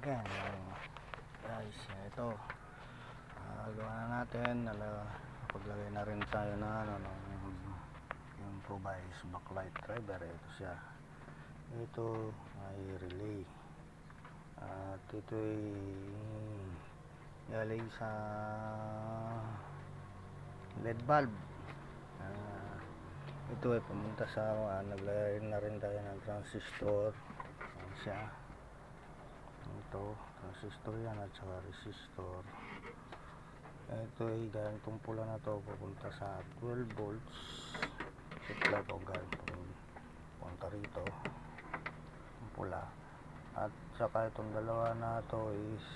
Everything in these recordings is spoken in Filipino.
Yan, guys, ito gawa na natin. Paglagay na rin tayo na yung improvise backlight driver. Ito siya, ito ay relay at ito ay galing sa LED bulb. Ito ay pumunta sa naglagay na rin tayo ng transistor. Ayan siya, ito transistor yan at saka resistor. Ito ay galing itong pula na to pupunta sa 12 volts supply o galing pupunta rito yung pula, at saka itong dalawa na to is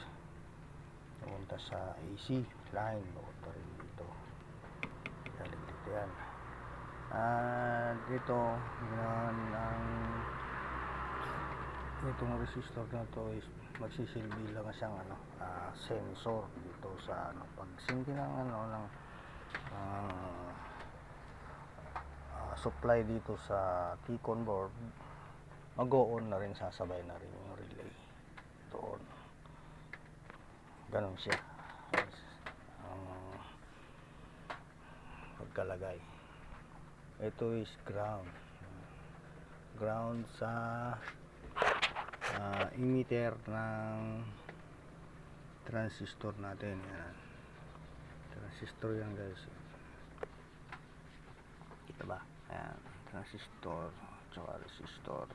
pupunta sa AC line pupunta rin dito, galing dito yan. Dito itong resistor na to is magsisilbi lang siyang sensor dito sa pag sindi ng supply dito sa T-con board, mag-on na rin, sasabay na rin yung relay doon. Ganun siya ang pagkalagay. Ito is ground sa emitter ng transistor natin. Yan, transistor yan guys, kita ba? Ayan, transistor tsaka resistor.